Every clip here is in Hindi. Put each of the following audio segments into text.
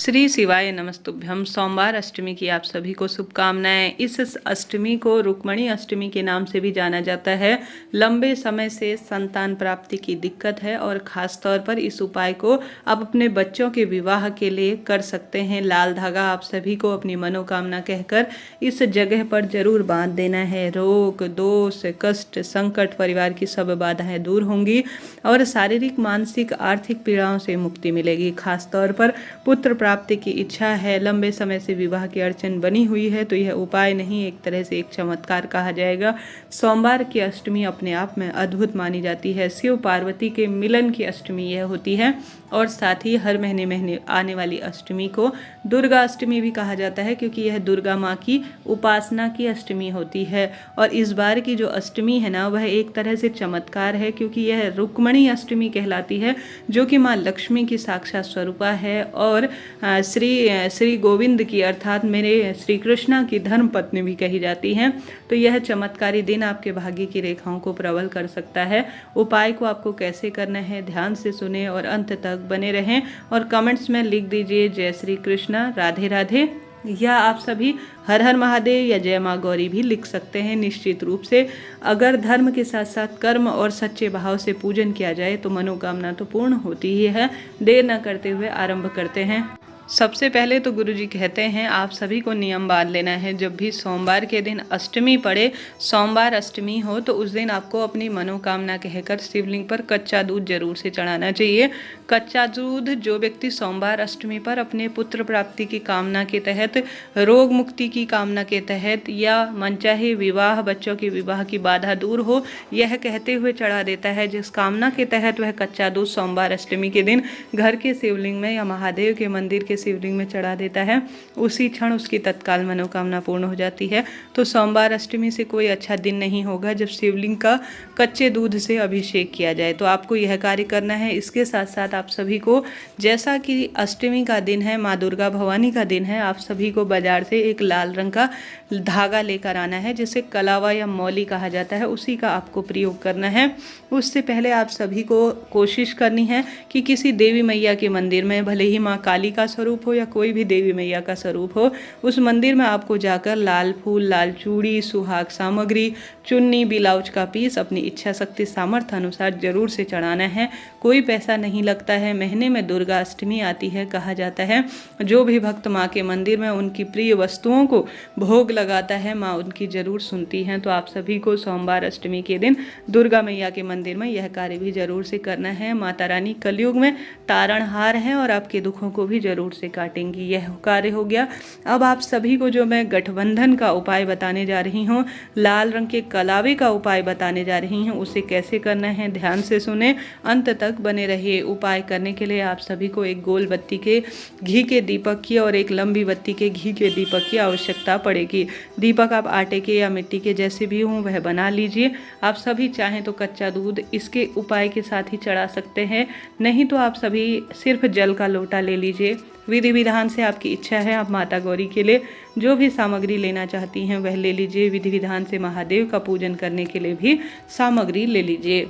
श्री शिवाय नमस्तुभ्यम। सोमवार अष्टमी की आप सभी को शुभकामनाएं। इस अष्टमी को रुक्मणी अष्टमी के नाम से भी जाना जाता है। लंबे समय से संतान प्राप्ति की दिक्कत है और ख़ास तौर पर इस उपाय को आप अपने बच्चों के विवाह के लिए कर सकते हैं। लाल धागा आप सभी को अपनी मनोकामना कहकर इस जगह पर जरूर बांध देना है। रोग, दोष, कष्ट, संकट, परिवार की सब बाधाएं दूर होंगी और शारीरिक, मानसिक, आर्थिक पीड़ाओं से मुक्ति मिलेगी। खास तौर पर पुत्र प्राप्ति की इच्छा है, लंबे समय से विवाह की अड़चन बनी हुई है, तो यह उपाय नहीं, एक तरह से एक चमत्कार कहा जाएगा। सोमवार की अष्टमी अपने आप में अद्भुत मानी जाती है। शिव पार्वती के मिलन की अष्टमी यह होती है और साथ ही हर महीने महीने आने वाली अष्टमी को दुर्गा अष्टमी भी कहा जाता है, क्योंकि यह दुर्गा माँ की उपासना की अष्टमी होती है। और इस बार की जो अष्टमी है ना, वह एक तरह से चमत्कार है, क्योंकि यह रुक्मणी अष्टमी कहलाती है, जो कि माँ लक्ष्मी की साक्षात स्वरूपा है और श्री गोविंद की अर्थात मेरे श्री कृष्णा की धर्म पत्नी भी कही जाती हैं। तो यह चमत्कारी दिन आपके भाग्य की रेखाओं को प्रबल कर सकता है। उपाय को आपको कैसे करना है ध्यान से सुने और अंत तक बने रहें और कमेंट्स में लिख दीजिए जय श्री कृष्णा, राधे राधे, या आप सभी हर हर महादेव या जय माँ गौरी भी लिख सकते हैं। निश्चित रूप से अगर धर्म के साथ साथ कर्म और सच्चे भाव से पूजन किया जाए तो मनोकामना तो पूर्ण होती ही है। देर न करते हुए आरंभ करते हैं। सबसे पहले तो गुरुजी कहते हैं आप सभी को नियम बांध लेना है। जब भी सोमवार के दिन अष्टमी पड़े, सोमवार अष्टमी हो, तो उस दिन आपको अपनी मनोकामना कहकर शिवलिंग पर कच्चा दूध जरूर से चढ़ाना चाहिए। कच्चा दूध जो व्यक्ति सोमवार अष्टमी पर अपने पुत्र प्राप्ति की कामना के तहत, रोग मुक्ति की कामना के तहत या मनचाहे विवाह, बच्चों के विवाह की बाधा दूर हो, यह कहते हुए चढ़ा देता है, जिस कामना के तहत वह कच्चा दूध सोमवार अष्टमी के दिन घर के शिवलिंग में या महादेव के मंदिर के शिवलिंग में चढ़ा देता है, उसी क्षण उसकी तत्काल मनोकामना पूर्ण हो जाती है। तो सोमवार अष्टमी से कोई अच्छा दिन नहीं होगा जब शिवलिंग का कच्चे दूध से अभिषेक किया जाए। तो आपको यह कार्य करना है। इसके साथ साथ आप सभी को, जैसा कि अष्टमी का दिन है, माँ दुर्गा भवानी का दिन है, आप सभी को बाजार से एक लाल रंग का धागा लेकर आना है, जिसे कलावा या मौली कहा जाता है, उसी का आपको प्रयोग करना है। उससे पहले आप सभी को कोशिश करनी है कि किसी देवी मैया के मंदिर में, भले ही माँ काली का स्वरूप हो या कोई भी देवी मैया का स्वरूप हो, उस मंदिर में आपको जाकर लाल फूल, लाल चूड़ी, सुहाग सामग्री, चुन्नी, ब्लाउज का पीस अपनी इच्छा शक्ति सामर्थ्य अनुसार जरूर से चढ़ाना है। कोई पैसा नहीं लगता है। महीने में दुर्गा अष्टमी आती है। कहा जाता है जो भी भक्त माँ के मंदिर में उनकी प्रिय वस्तुओं को भोग लगाता है, माँ उनकी जरूर सुनती हैं। तो आप सभी को सोमवार अष्टमी के दिन दुर्गा मैया के मंदिर में यह कार्य भी जरूर से करना है। माता रानी कलयुग में तारणहार हैं और आपके दुखों को भी जरूर से काटेंगी। यह कार्य हो गया। अब आप सभी को जो मैं गठबंधन का उपाय बताने जा रही हूँ, लाल रंग के कलावे का उपाय बताने जा रही हूँ, उसे कैसे करना है ध्यान से सुने, अंत तक बने रहिए। उपाय करने के लिए आप सभी को एक गोल बत्ती के घी के दीपक की और एक लंबी बत्ती के घी के दीपक की आवश्यकता पड़ेगी। दीपक आप आटे के या मिट्टी के जैसे भी हों वह बना लीजिए। आप सभी चाहें तो कच्चा दूध इसके उपाय के साथ ही चढ़ा सकते हैं, नहीं तो आप सभी सिर्फ जल का लोटा ले लीजिए। विधि विधान से आपकी इच्छा है, आप माता गौरी के लिए जो भी सामग्री लेना चाहती हैं वह ले लीजिए। विधि विधान से महादेव का पूजन करने के लिए भी सामग्री ले लीजिए।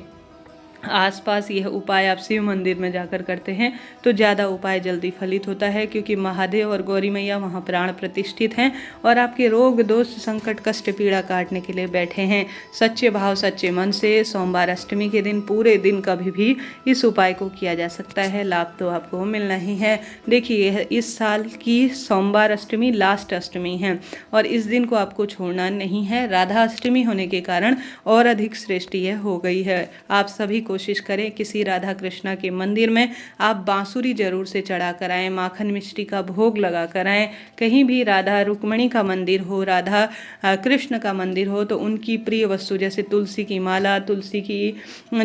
आसपास यह उपाय आप शिव मंदिर में जाकर करते हैं तो ज़्यादा उपाय जल्दी फलित होता है, क्योंकि महादेव और गौरी मैया वहाँ प्राण प्रतिष्ठित हैं और आपके रोग, दोष, संकट, कष्ट, पीड़ा काटने के लिए बैठे हैं। सच्चे भाव, सच्चे मन से सोमवार अष्टमी के दिन पूरे दिन कभी भी इस उपाय को किया जा सकता है। लाभ तो आपको मिलना ही है। देखिए, इस साल की सोमवार अष्टमी लास्ट अष्टमी है और इस दिन को आपको छोड़ना नहीं है। राधा अष्टमी होने के कारण और अधिक श्रेष्ठ यह हो गई है। आप सभी कोशिश करें किसी राधा कृष्णा के मंदिर में आप बांसुरी जरूर से चढ़ा कर आएँ, माखन मिश्री का भोग लगा कर आएँ। कहीं भी राधा रुक्मणी का मंदिर हो, राधा कृष्ण का मंदिर हो, तो उनकी प्रिय वस्तु जैसे तुलसी की माला, तुलसी की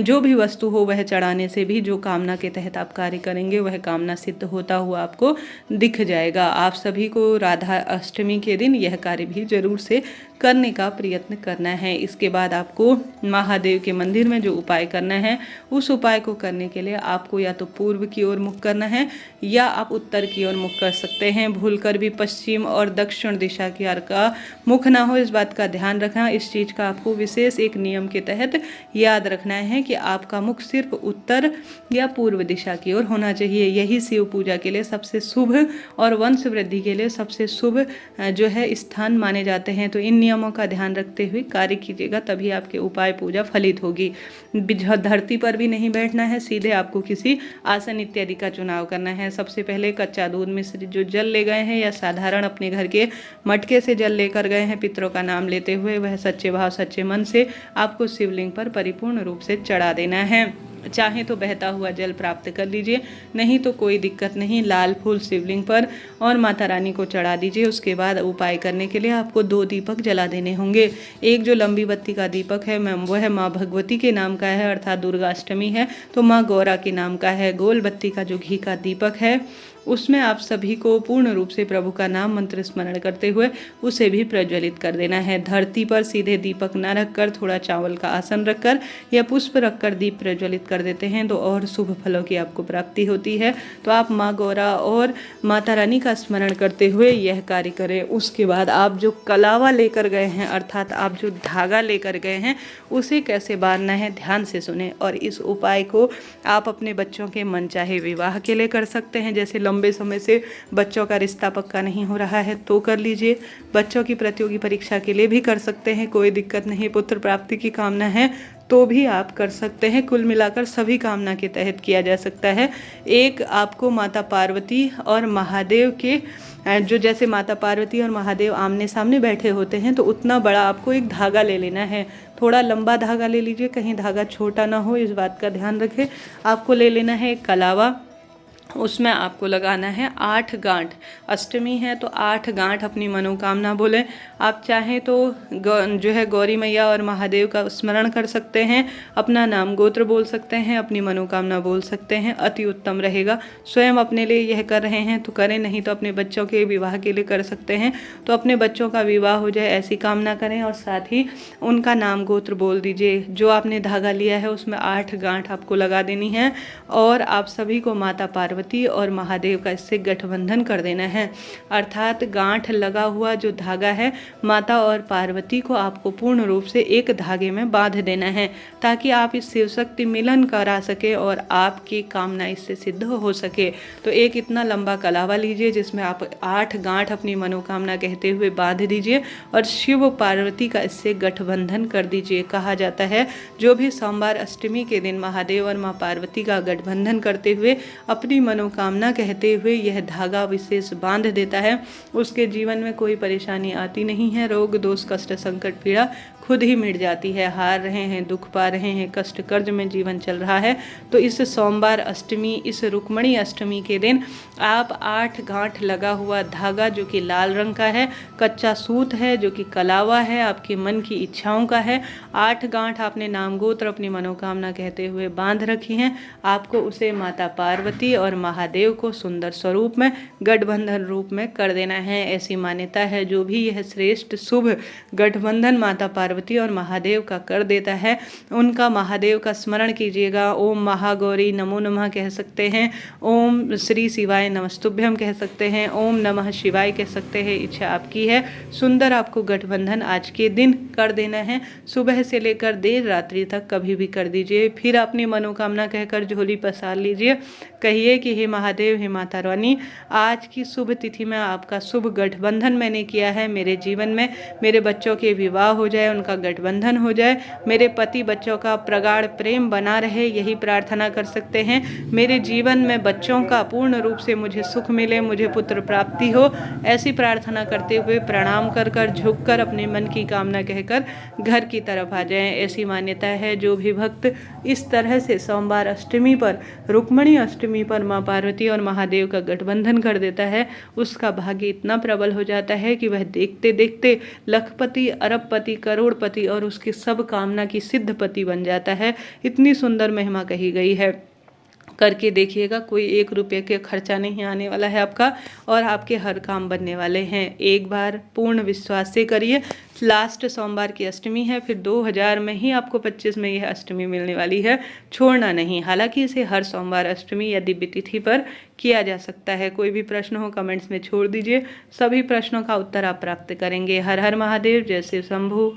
जो भी वस्तु हो वह चढ़ाने से भी जो कामना के तहत आप कार्य करेंगे वह कामना सिद्ध होता हुआ आपको दिख जाएगा। आप सभी को राधा अष्टमी के दिन यह कार्य भी जरूर से करने का प्रयत्न करना है। इसके बाद आपको महादेव के मंदिर में जो उपाय करना है उस उपाय को करने के लिए आपको या तो पूर्व की ओर मुख करना है या आप उत्तर की ओर मुख कर सकते हैं। भूलकर भी पश्चिम और दक्षिण दिशा की ओर का मुख ना हो, इस बात का ध्यान रखना। इस चीज़ का आपको विशेष एक नियम के तहत याद रखना है कि आपका मुख सिर्फ उत्तर या पूर्व दिशा की ओर होना चाहिए। यही शिव पूजा के लिए सबसे शुभ और वंश वृद्धि के लिए सबसे शुभ जो है स्थान माने जाते हैं। तो इन नियमों का ध्यान रखते हुए कार्य कीजिएगा, तभी आपके उपाय पूजा फलित होगी। धरती पर भी नहीं बैठना है, सीधे आपको किसी आसन इत्यादि का चुनाव करना है। सबसे पहले कच्चा दूध मिश्रित जो जल ले गए हैं या साधारण अपने घर के मटके से जल लेकर गए हैं, पितरों का नाम लेते हुए वह सच्चे भाव सच्चे मन से आपको शिवलिंग पर परिपूर्ण रूप से चढ़ा देना है। चाहे तो बहता हुआ जल प्राप्त कर लीजिए, नहीं तो कोई दिक्कत नहीं, लाल फूल शिवलिंग पर और माता रानी को चढ़ा दीजिए। उसके बाद उपाय करने के लिए आपको 2 दीपक जला देने होंगे। एक जो लंबी बत्ती का दीपक है वह माँ भगवती के नाम का है, अर्थात दुर्गा अष्टमी है तो माँ गौरा के नाम का है। गोल बत्ती का जो घी का दीपक है उसमें आप सभी को पूर्ण रूप से प्रभु का नाम मंत्र स्मरण करते हुए उसे भी प्रज्वलित कर देना है। धरती पर सीधे दीपक न रखकर थोड़ा चावल का आसन रखकर या पुष्प रखकर दीप प्रज्वलित कर देते हैं तो और शुभ फलों की आपको प्राप्ति होती है। तो आप माँ गौरा और माता रानी का स्मरण करते हुए यह कार्य करें। उसके बाद आप जो कलावा लेकर गए हैं, अर्थात आप जो धागा लेकर गए हैं, उसे कैसे बांधना है ध्यान से सुने। और इस उपाय को आप अपने बच्चों के मनचाहे विवाह के लिए कर सकते हैं। जैसे लंबे समय से बच्चों का रिश्ता पक्का नहीं हो रहा है तो कर लीजिए। बच्चों की प्रतियोगी परीक्षा के लिए भी कर सकते हैं, कोई दिक्कत नहीं। पुत्र प्राप्ति की कामना है तो भी आप कर सकते हैं। कुल मिलाकर सभी कामना के तहत किया जा सकता है। एक आपको माता पार्वती और महादेव के जो जैसे माता पार्वती और महादेव आमने सामने बैठे होते हैं तो उतना बड़ा आपको एक धागा ले लेना है। थोड़ा लंबा धागा ले लीजिए, कहीं धागा छोटा ना हो, इस बात का ध्यान रखें। आपको ले लेना है एक कलावा, उसमें आपको लगाना है 8 गांठ। अष्टमी है तो 8 गांठ अपनी मनोकामना बोलें। आप चाहें तो जो है गौरी मैया और महादेव का स्मरण कर सकते हैं, अपना नाम गोत्र बोल सकते हैं, अपनी मनोकामना बोल सकते हैं, अति उत्तम रहेगा। स्वयं अपने लिए यह कर रहे हैं तो करें, नहीं तो अपने बच्चों के विवाह के लिए कर सकते हैं। तो अपने बच्चों का विवाह हो जाए ऐसी कामना करें और साथ ही उनका नाम गोत्र बोल दीजिए। जो आपने धागा लिया है उसमें 8 गांठ आपको लगा देनी है और आप सभी को माता पार्वती और महादेव का इससे गठबंधन कर देना है। अर्थात गांठ लगा हुआ जो धागा है माता और पार्वती को आपको पूर्ण रूप से एक धागे में बांध देना है ताकि आप इस शिव शक्ति मिलन करा सके और आपकी कामना इससे सिद्ध हो सके। तो एक इतना लंबा कलावा लीजिए जिसमें आप 8 गांठ अपनी मनोकामना कहते हुए बांध दीजिए और शिव पार्वती का इससे गठबंधन कर दीजिए। कहा जाता है जो भी सोमवार अष्टमी के दिन महादेव और माँ पार्वती का गठबंधन करते हुए अपनी मनोकामना कहते हुए यह धागा विशेष बांध देता है, उसके जीवन में कोई परेशानी आती नहीं है। रोग दोष कष्ट संकट पीड़ा खुद ही मिट जाती है। हार रहे हैं, दुख पा रहे हैं, कष्ट कर्ज में जीवन चल रहा है तो इस सोमवार अष्टमी, इस रुक्मणी अष्टमी के दिन आप 8 गांठ लगा हुआ धागा जो कि लाल रंग का है, कच्चा सूत है जो कि कलावा है, आपके मन की इच्छाओं का है, 8 गांठ आपने नाम गोत्र अपनी मनोकामना कहते हुए बांध रखी हैं। आपको उसे माता पार्वती और महादेव को सुंदर स्वरूप में गठबंधन रूप में कर देना है। ऐसी मान्यता है जो भी यह श्रेष्ठ शुभ गठबंधन माता पार्वती और महादेव का कर देता है उनका महादेव का स्मरण कीजिएगा। ओम महागौरी नमो नमः कह सकते हैं, ओम श्री शिवाय नमस्तुभ्यम कह सकते हैं, ओम नमः शिवाय कह सकते हैं। इच्छा आपकी है। सुंदर आपको गठबंधन आज के दिन कर देना है। सुबह से लेकर देर रात्रि तक कभी भी कर दीजिए। फिर अपनी मनोकामना कहकर झोली पसार लीजिए। कहिए कि हे महादेव, हे माता रानी, आज की शुभ तिथि में आपका शुभ गठबंधन मैंने किया है। मेरे जीवन में मेरे बच्चों के विवाह हो जाए, उनका गठबंधन हो जाए, मेरे पति बच्चों का प्रगाढ़ प्रेम बना रहे, यही प्रार्थना कर सकते हैं। मेरे जीवन में बच्चों का पूर्ण रूप से मुझे सुख मिले, मुझे पुत्र प्राप्ति हो, ऐसी प्रार्थना करते हुए प्रणाम कर कर झुक कर अपने मन की कामना कहकर घर की तरफ आ जाएं। ऐसी मान्यता है जो भी भक्त इस तरह से सोमवार अष्टमी पर, रुक्मणी अष्टमी पर माँ पार्वती और महादेव का गठबंधन कर देता है, उसका भाग्य इतना प्रबल हो जाता है कि वह देखते देखते लखपति, अरबपति, करोड़पति और उसकी सब कामना की सिद्धपति बन जाता है। इतनी सुंदर महिमा कही गई है। करके देखिएगा, कोई 1 रुपये के खर्चा नहीं आने वाला है आपका और आपके हर काम बनने वाले हैं। एक बार पूर्ण विश्वास से करिए, लास्ट सोमवार की अष्टमी है, फिर 2000 में ही आपको 25 में यह अष्टमी मिलने वाली है, छोड़ना नहीं। हालांकि इसे हर सोमवार अष्टमी या दिव्य तिथि पर किया जा सकता है। कोई भी प्रश्न हो कमेंट्स में छोड़ दीजिए, सभी प्रश्नों का उत्तर आप प्राप्त करेंगे। हर हर महादेव, जय शिव शंभू।